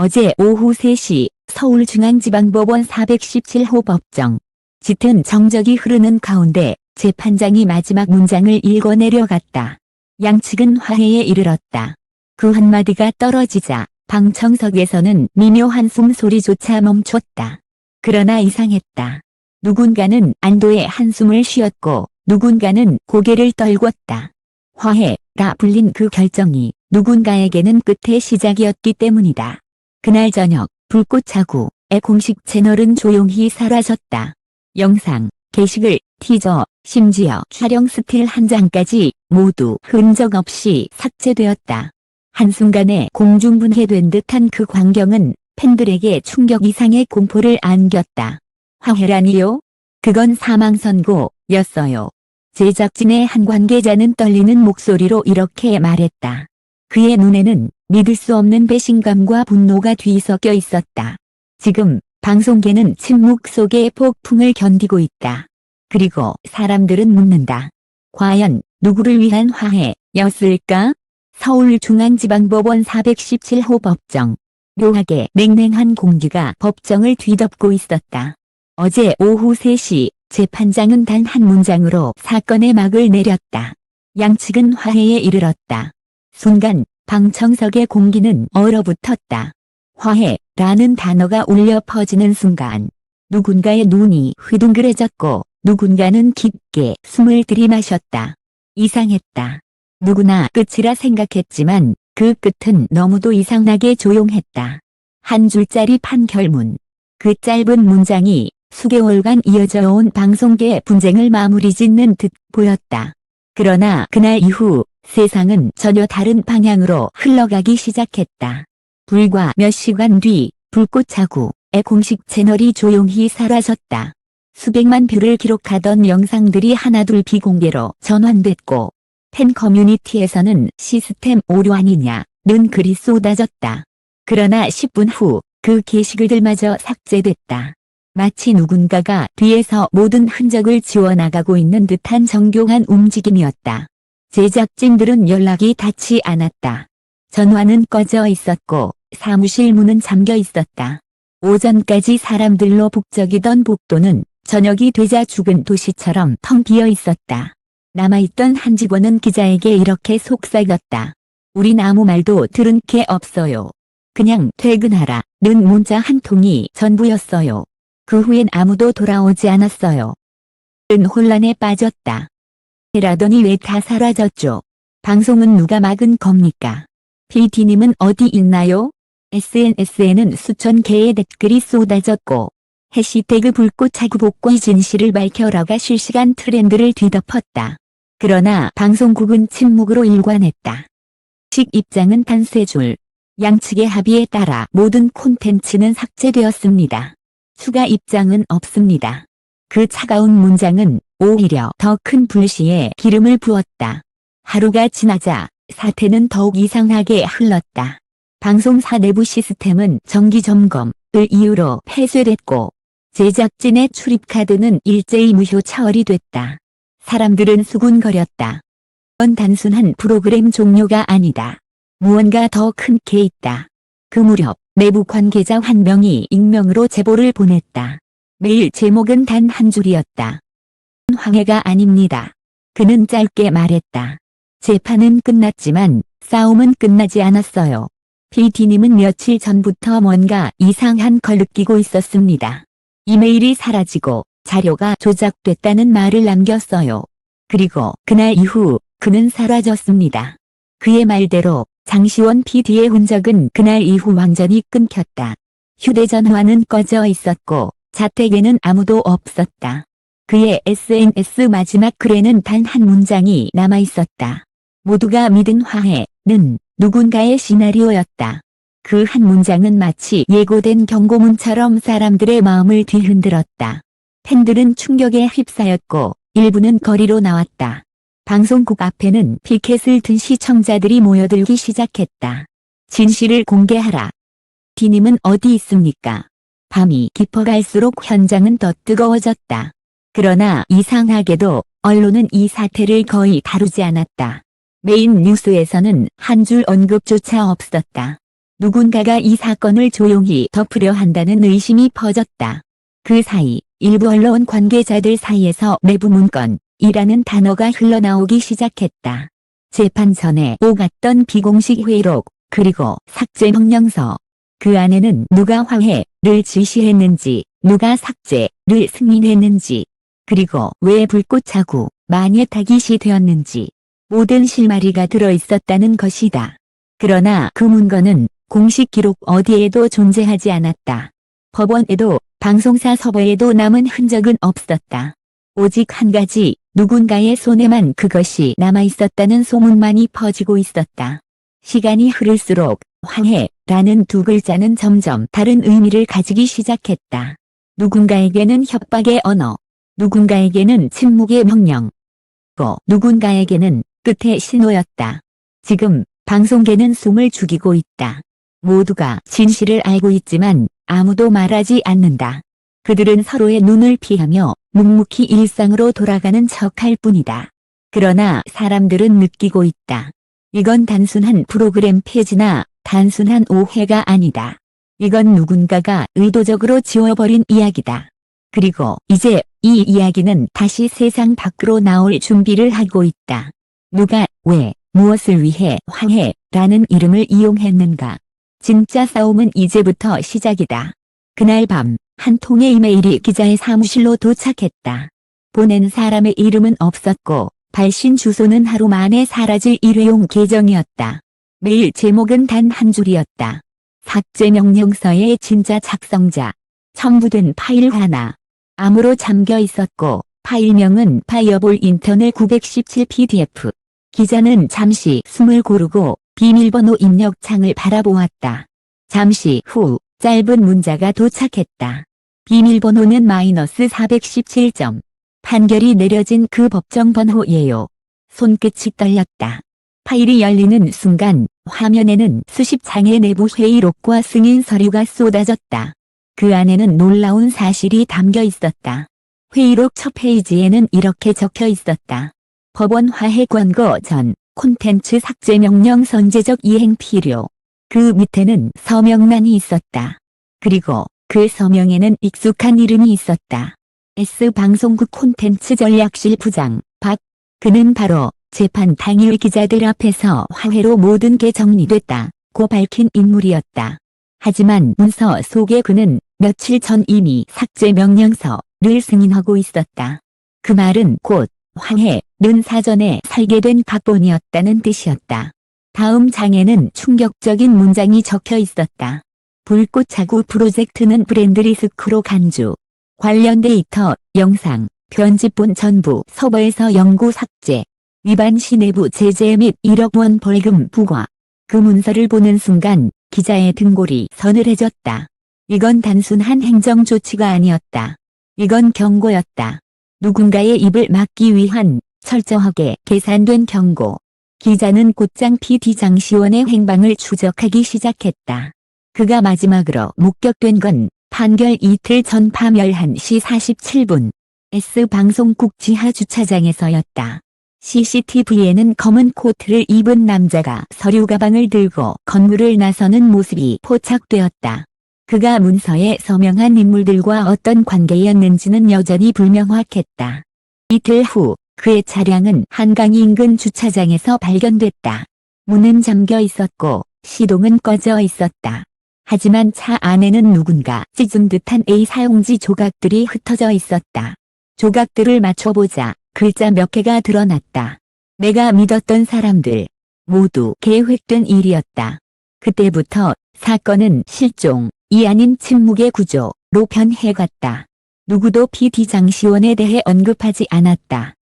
어제 오후 3시 서울중앙지방법원 417호 법정. 짙은 정적이 흐르는 가운데 재판장이 마지막 문장을 읽어 내려갔다. 양측은 화해에 이르렀다. 그 한마디가 떨어지자 방청석에서는 미묘한 숨소리조차 멈췄다. 그러나 이상했다. 누군가는 안도의 한숨을 쉬었고 누군가는 고개를 떨궜다. 화해라 불린 그 결정이 누군가에게는 끝의 시작이었기 때문이다. 그날 저녁 불꽃차구의 공식 채널은 조용히 사라졌다. 영상, 게시글, 티저, 심지어 촬영 스틸 한 장까지 모두 흔적 없이 삭제되었다. 한순간에 공중분해된 듯한 그 광경은 팬들에게 충격 이상의 공포를 안겼다. 화해라니요? 그건 사망선고였어요. 제작진의 한 관계자는 떨리는 목소리로 이렇게 말했다. 그의 눈에는 믿을 수 없는 배신감과 분노가 뒤섞여 있었다. 지금 방송계는 침묵 속에 폭풍을 견디고 있다. 그리고 사람들은 묻는다. 과연 누구를 위한 화해였을까? 서울중앙지방법원 417호 법정. 묘하게 냉랭한 공기가 법정을 뒤덮고 있었다. 어제 오후 3시 재판장은 단 한 문장으로 사건의 막을 내렸다. 양측은 화해에 이르렀다. 순간 방청석의 공기는 얼어붙었다. 화해라는 단어가 울려 퍼지는 순간 누군가의 눈이 휘둥그레졌고 누군가는 깊게 숨을 들이마셨다. 이상했다. 누구나 끝이라 생각했지만 그 끝은 너무도 이상하게 조용했다. 한 줄짜리 판결문. 그 짧은 문장이 수개월간 이어져 온 방송계의 분쟁을 마무리 짓는 듯 보였다. 그러나 그날 이후 세상은 전혀 다른 방향으로 흘러가기 시작했다. 불과 몇 시간 뒤 불꽃차구의 공식 채널이 조용히 사라졌다. 수백만 뷰를 기록하던 영상들이 하나둘 비공개로 전환됐고 팬 커뮤니티에서는 시스템 오류 아니냐는 글이 쏟아졌다. 그러나 10분 후 그 게시글들마저 삭제됐다. 마치 누군가가 뒤에서 모든 흔적을 지워나가고 있는 듯한 정교한 움직임이었다. 제작진들은 연락이 닿지 않았다. 전화는 꺼져 있었고 사무실 문은 잠겨 있었다. 오전까지 사람들로 북적이던 복도는 저녁이 되자 죽은 도시처럼 텅 비어 있었다. 남아있던 한 직원은 기자에게 이렇게 속삭였다. 우린 아무 말도 들은 게 없어요. 그냥 퇴근하라는 문자 한 통이 전부였어요. 그 후엔 아무도 돌아오지 않았어요. 은 혼란에 빠졌다. 라더니 왜 다 사라졌죠? 방송은 누가 막은 겁니까? PD님은 어디 있나요? SNS에는 수천 개의 댓글이 쏟아졌고 해시태그 불꽃차구 복귀 진실을 밝혀라가 실시간 트렌드를 뒤덮었다. 그러나 방송국은 침묵으로 일관했다. 식 입장은 단 3줄. 양측의 합의에 따라 모든 콘텐츠는 삭제되었습니다. 추가 입장은 없습니다. 그 차가운 문장은 오히려 더 큰 불씨에 기름을 부었다. 하루가 지나자 사태는 더욱 이상하게 흘렀다. 방송사 내부 시스템은 정기 점검을 이유로 폐쇄됐고 제작진의 출입카드는 일제히 무효 처리됐다. 사람들은 수군거렸다. 이건 단순한 프로그램 종료가 아니다. 무언가 더 큰 게 있다. 그 무렵 내부 관계자 한 명이 익명으로 제보를 보냈다. 메일 제목은 단 한 줄이었다. 화해가 아닙니다. 그는 짧게 말했다. 재판은 끝났지만 싸움은 끝나지 않았어요. PD님은 며칠 전부터 뭔가 이상한 걸 느끼고 있었습니다. 이메일이 사라지고 자료가 조작됐다는 말을 남겼어요. 그리고 그날 이후 그는 사라졌습니다. 그의 말대로 장시원 PD의 흔적은 그날 이후 완전히 끊겼다. 휴대전화는 꺼져 있었고 자택에는 아무도 없었다. 그의 SNS 마지막 글에는 단 한 문장이 남아있었다. 모두가 믿은 화해는 누군가의 시나리오였다. 그 한 문장은 마치 예고된 경고문처럼 사람들의 마음을 뒤흔들었다. 팬들은 충격에 휩싸였고 일부는 거리로 나왔다. 방송국 앞에는 피켓을 든 시청자들이 모여들기 시작했다. 진실을 공개하라. PD님은 어디 있습니까? 밤이 깊어갈수록 현장은 더 뜨거워졌다. 그러나 이상하게도 언론은 이 사태를 거의 다루지 않았다. 메인 뉴스에서는 한 줄 언급조차 없었다. 누군가가 이 사건을 조용히 덮으려 한다는 의심이 퍼졌다. 그 사이 일부 언론 관계자들 사이에서 내부 문건이라는 단어가 흘러나오기 시작했다. 재판 전에 오갔던 비공식 회의록, 그리고 삭제 명령서. 그 안에는 누가 화해를 지시했는지, 누가 삭제를 승인했는지, 그리고 왜 불꽃 차고 만예 타깃이 되었는지 모든 실마리가 들어있었다는 것이다. 그러나 그 문건은 공식 기록 어디에도 존재하지 않았다. 법원에도 방송사 서버에도 남은 흔적은 없었다. 오직 한 가지, 누군가의 손에만 그것이 남아있었다는 소문만이 퍼지고 있었다. 시간이 흐를수록 화해라는 두 글자는 점점 다른 의미를 가지기 시작했다. 누군가에게는 협박의 언어, 누군가에게는 침묵의 명령, 또 누군가에게는 끝의 신호였다. 지금 방송계는 숨을 죽이고 있다. 모두가 진실을 알고 있지만 아무도 말하지 않는다. 그들은 서로의 눈을 피하며 묵묵히 일상으로 돌아가는 척할 뿐이다. 그러나 사람들은 느끼고 있다. 이건 단순한 프로그램 폐지나 단순한 오해가 아니다. 이건 누군가가 의도적으로 지워버린 이야기다. 그리고 이제 이 이야기는 다시 세상 밖으로 나올 준비를 하고 있다. 누가, 왜, 무엇을 위해 화해라는 이름을 이용했는가. 진짜 싸움은 이제부터 시작이다. 그날 밤, 한 통의 이메일이 기자의 사무실로 도착했다. 보낸 사람의 이름은 없었고 발신 주소는 하루 만에 사라질 일회용 계정이었다. 메일 제목은 단 한 줄이었다. 삭제 명령서의 진짜 작성자. 첨부된 파일 하나. 암으로 잠겨 있었고 파일명은 파이어볼 인터넷 917 PDF. 기자는 잠시 숨을 고르고 비밀번호 입력 창을 바라보았다. 잠시 후 짧은 문자가 도착했다. 비밀번호는 -417점. 판결이 내려진 그 법정 번호예요. 손끝이 떨렸다. 파일이 열리는 순간 화면에는 수십 장의 내부 회의록과 승인 서류가 쏟아졌다. 그 안에는 놀라운 사실이 담겨 있었다. 회의록 첫 페이지에는 이렇게 적혀 있었다. 법원 화해 권고 전 콘텐츠 삭제 명령 선제적 이행 필요. 그 밑에는 서명란이 있었다. 그리고 그 서명에는 익숙한 이름이 있었다. S방송국 콘텐츠 전략실 부장 박. 그는 바로 재판 당일 기자들 앞에서 화해로 모든 게 정리됐다 고 밝힌 인물이었다. 하지만 문서 속에 그는 며칠 전 이미 삭제 명령서를 승인하고 있었다. 그 말은 곧 화해는 사전에 설계된 각본이었다는 뜻이었다. 다음 장에는 충격적인 문장이 적혀 있었다. 불꽃차구 프로젝트는 브랜드 리스크로 간주. 관련 데이터, 영상, 편집본 전부 서버에서 영구 삭제. 위반 시 내부 제재 및 1억 원 벌금 부과. 그 문서를 보는 순간 기자의 등골이 서늘해졌다. 이건 단순한 행정 조치가 아니었다. 이건 경고였다. 누군가의 입을 막기 위한 철저하게 계산된 경고. 기자는 곧장 PD 장시원의 행방을 추적하기 시작했다. 그가 마지막으로 목격된 건 판결 이틀 전 밤 11시 47분. S방송국 지하 주차장에서였다. CCTV에는 검은 코트를 입은 남자가 서류 가방을 들고 건물을 나서는 모습이 포착되었다. 그가 문서에 서명한 인물들과 어떤 관계였는지는 여전히 불명확했다. 이틀 후 그의 차량은 한강 인근 주차장에서 발견됐다. 문은 잠겨 있었고 시동은 꺼져 있었다. 하지만 차 안에는 누군가 찢은 듯한 A 사용지 조각들이 흩어져 있었다. 조각들을 맞춰보자 글자 몇 개가 드러났다. 내가 믿었던 사람들. 모두 계획된 일이었다. 그때부터 사건은 실종이 아닌 침묵의 구조로 변해갔다. 누구도 PD 장시원에 대해 언급하지 않았다.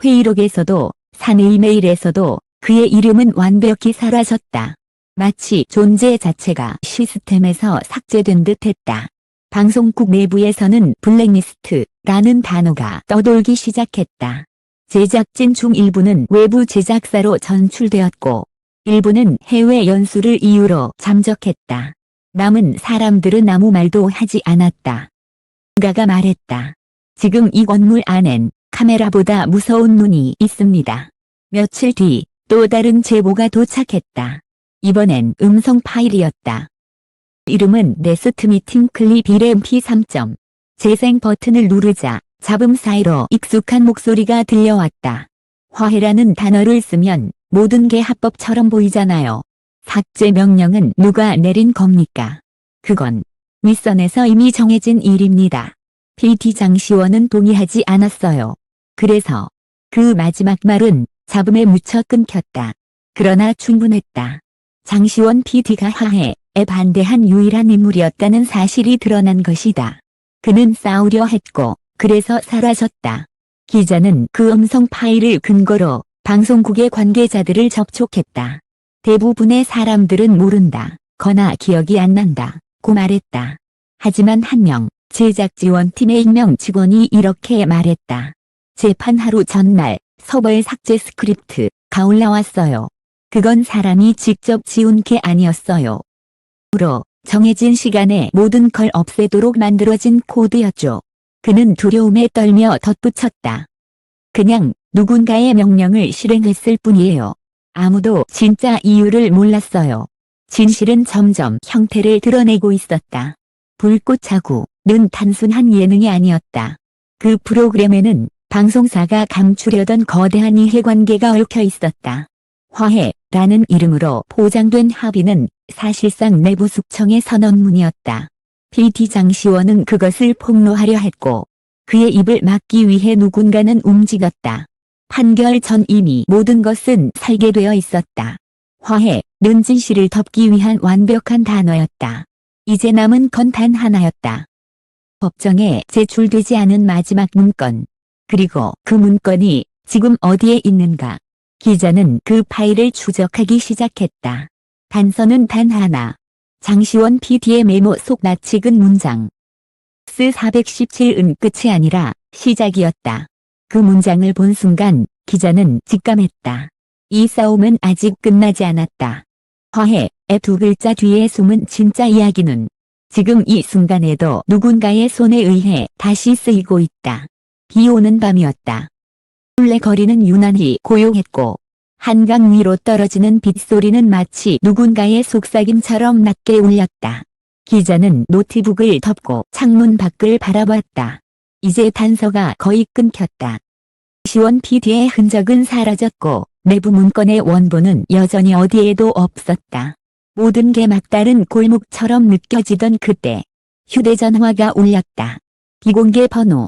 회의록에서도 사내 이메일에서도 그의 이름은 완벽히 사라졌다. 마치 존재 자체가 시스템에서 삭제된 듯했다. 방송국 내부에서는 블랙리스트라는 단어가 떠돌기 시작했다. 제작진 중 일부는 외부 제작사로 전출되었고 일부는 해외 연수를 이유로 잠적했다. 남은 사람들은 아무 말도 하지 않았다. 누군가가 말했다. 지금 이 건물 안엔 카메라보다 무서운 눈이 있습니다. 며칠 뒤 또 다른 제보가 도착했다. 이번엔 음성 파일이었다. 이름은 네스트 미팅 클립 1mp3. 재생 버튼을 누르자 잡음 사이로 익숙한 목소리가 들려왔다. 화해라는 단어를 쓰면 모든 게 합법처럼 보이잖아요. 삭제 명령은 누가 내린 겁니까? 그건 윗선에서 이미 정해진 일입니다. PT 장시원은 동의하지 않았어요. 그래서 그 마지막 말은 잡음에 묻혀 끊겼다. 그러나 충분했다. 장시원 PT가 화해에 반대한 유일한 인물이었다는 사실이 드러난 것이다. 그는 싸우려 했고 그래서 사라졌다. 기자는 그 음성 파일을 근거로 방송국의 관계자들을 접촉했다. 대부분의 사람들은 모른다, 거나 기억이 안 난다, 고 말했다. 하지만 한 명, 제작지원팀의 익명 직원이 이렇게 말했다. 재판 하루 전날 서버에 삭제 스크립트가 올라왔어요. 그건 사람이 직접 지운 게 아니었어요. 으로 정해진 시간에 모든 걸 없애도록 만들어진 코드였죠. 그는 두려움에 떨며 덧붙였다. 그냥 누군가의 명령을 실행했을 뿐이에요. 아무도 진짜 이유를 몰랐어요. 진실은 점점 형태를 드러내고 있었다. 불꽃 자구는 단순한 예능이 아니었다. 그 프로그램에는 방송사가 감추려던 거대한 이해관계가 얽혀 있었다. 화해라는 이름으로 포장된 합의는 사실상 내부 숙청의 선언문이었다. PT 장시원은 그것을 폭로하려 했고 그의 입을 막기 위해 누군가는 움직였다. 판결 전 이미 모든 것은 설계되어 있었다. 화해는 진실을 덮기 위한 완벽한 단어였다. 이제 남은 건 단 하나였다. 법정에 제출되지 않은 마지막 문건. 그리고 그 문건이 지금 어디에 있는가? 기자는 그 파일을 추적하기 시작했다. 단서는 단 하나. 장시원 PD의 메모 속 낯익은 문장. S417은 끝이 아니라 시작이었다. 그 문장을 본 순간 기자는 직감했다. 이 싸움은 아직 끝나지 않았다. 화해의 두 글자 뒤에 숨은 진짜 이야기는 지금 이 순간에도 누군가의 손에 의해 다시 쓰이고 있다. 비 오는 밤이었다. 울레거리는 유난히 고요했고 한강 위로 떨어지는 빗소리는 마치 누군가의 속삭임처럼 낮게 울렸다. 기자는 노트북을 덮고 창문 밖을 바라봤다. 이제 단서가 거의 끊겼다. 시원 PD의 흔적은 사라졌고 내부 문건의 원본은 여전히 어디에도 없었다. 모든 게 막다른 골목처럼 느껴지던 그때 휴대전화가 울렸다. 비공개 번호.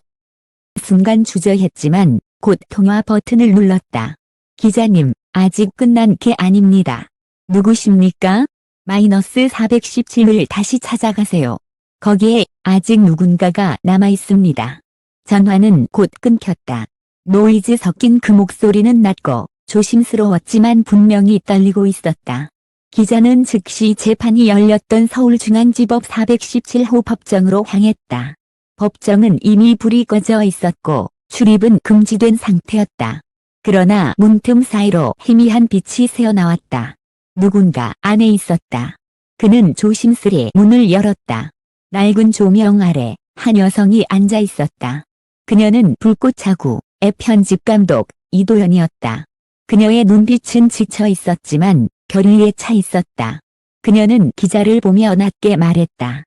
순간 주저했지만 곧 통화 버튼을 눌렀다. 기자님, 아직 끝난 게 아닙니다. 누구십니까? -417을 다시 찾아가세요. 거기에 아직 누군가가 남아있습니다. 전화는 곧 끊겼다. 노이즈 섞인 그 목소리는 낮고 조심스러웠지만 분명히 떨리고 있었다. 기자는 즉시 재판이 열렸던 서울중앙지법 417호 법정으로 향했다. 법정은 이미 불이 꺼져 있었고 출입은 금지된 상태였다. 그러나 문틈 사이로 희미한 빛이 새어나왔다. 누군가 안에 있었다. 그는 조심스레 문을 열었다. 낡은 조명 아래 한 여성이 앉아 있었다. 그녀는 불꽃 자구의 편집 감독 이도연이었다. 그녀의 눈빛은 지쳐 있었지만 결의에 차 있었다. 그녀는 기자를 보며 낮게 말했다.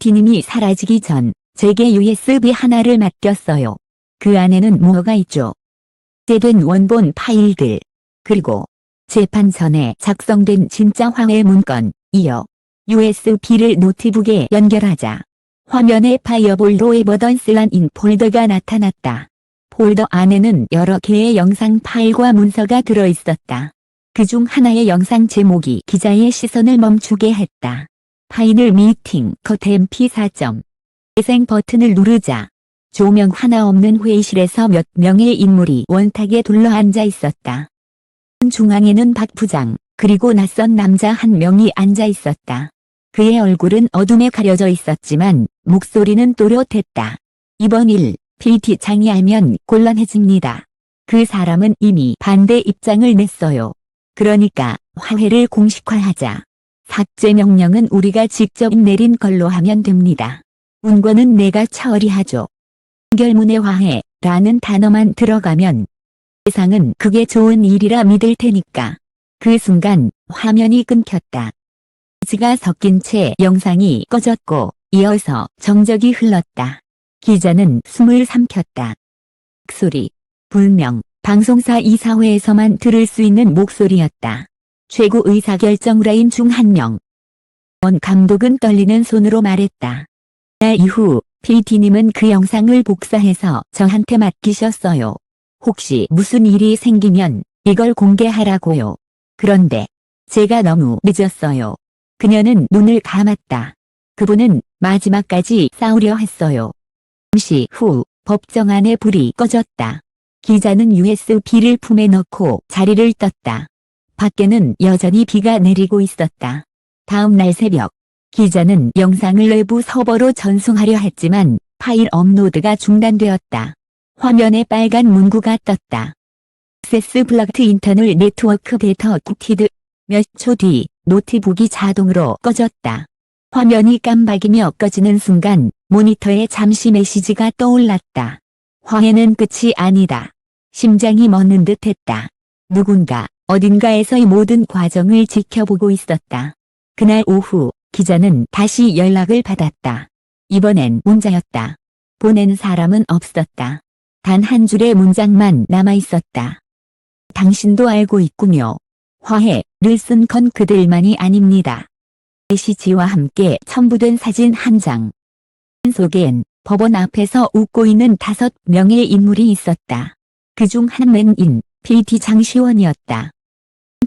PD님이 사라지기 전 제게 USB 하나를 맡겼어요. 그 안에는 뭐가 있죠? 삭제된 원본 파일들, 그리고 재판 전에 작성된 진짜 화해 문건, 이어 USB를 노트북에 연결하자 화면에 파이어볼로 에버던스란 인 폴더가 나타났다. 폴더 안에는 여러 개의 영상 파일과 문서가 들어있었다. 그중 하나의 영상 제목이 기자의 시선을 멈추게 했다. 파이널 미팅 컷 mp4. 재생 버튼을 누르자 조명 하나 없는 회의실에서 몇 명의 인물이 원탁에 둘러앉아 있었다. 중앙에는 박 부장, 그리고 낯선 남자 한 명이 앉아 있었다. 그의 얼굴은 어둠에 가려져 있었지만 목소리는 또렷했다. 이번 일, PT장이 알면 곤란해집니다. 그 사람은 이미 반대 입장을 냈어요. 그러니까 화해를 공식화하자. 삭제 명령은 우리가 직접 내린 걸로 하면 됩니다. 문건은 내가 처리하죠. 결문에 화해라는 단어만 들어가면 세상은 그게 좋은 일이라 믿을 테니까. 그 순간 화면이 끊겼다. 가 섞인 채 영상이 꺼졌고 이어서 정적이 흘렀다. 기자는 숨을 삼켰다. 소리. 분명 방송사 이사회에서만 들을 수 있는 목소리였다. 최고 의사결정 라인 중 한 명. 원 감독은 떨리는 손으로 말했다. 날 이후 PD님은 그 영상을 복사해서 저한테 맡기셨어요. 혹시 무슨 일이 생기면 이걸 공개하라고요. 그런데 제가 너무 늦었어요. 그녀는 눈을 감았다. 그분은 마지막까지 싸우려 했어요. 잠시 후 법정 안에 불이 꺼졌다. 기자는 USB를 품에 넣고 자리를 떴다. 밖에는 여전히 비가 내리고 있었다. 다음 날 새벽, 기자는 영상을 외부 서버로 전송하려 했지만 파일 업로드가 중단되었다. 화면에 빨간 문구가 떴다. 액세스 블락드 인터널 네트워크 데이터 쿠키드. 몇 초 뒤 노트북이 자동으로 꺼졌다. 화면이 깜박이며 꺼지는 순간 모니터에 잠시 메시지가 떠올랐다. 화해는 끝이 아니다. 심장이 멎는 듯했다. 누군가 어딘가에서의 모든 과정을 지켜보고 있었다. 그날 오후 기자는 다시 연락을 받았다. 이번엔 문자였다. 보낸 사람은 없었다. 단 한 줄의 문장만 남아있었다. 당신도 알고 있군요. 화해를 쓴 건 그들만이 아닙니다. 메시지와 함께 첨부된 사진 한 장. 속엔 법원 앞에서 웃고 있는 5명의 인물이 있었다. 그중 한 명인 PD 장시원이었다.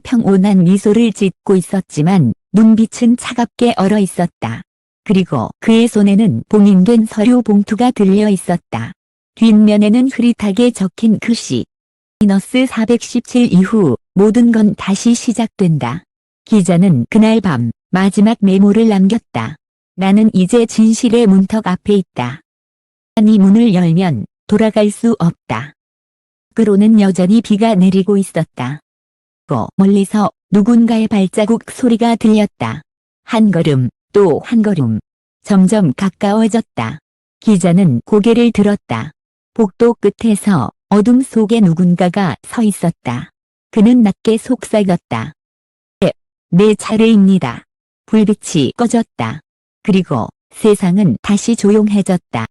평온한 미소를 짓고 있었지만 눈빛은 차갑게 얼어 있었다. 그리고 그의 손에는 봉인된 서류 봉투가 들려 있었다. 뒷면에는 흐릿하게 적힌 글씨. -417 이후 모든 건 다시 시작된다. 기자는 그날 밤 마지막 메모를 남겼다. 나는 이제 진실의 문턱 앞에 있다. 이 문을 열면 돌아갈 수 없다. 밖으로는 여전히 비가 내리고 있었다. 멀리서 누군가의 발자국 소리가 들렸다. 한 걸음, 또 한 걸음. 점점 가까워졌다. 기자는 고개를 들었다. 복도 끝에서 어둠 속에 누군가가 서 있었다. 그는 낮게 속삭였다. 내 차례입니다. 불빛이 꺼졌다. 그리고 세상은 다시 조용해졌다.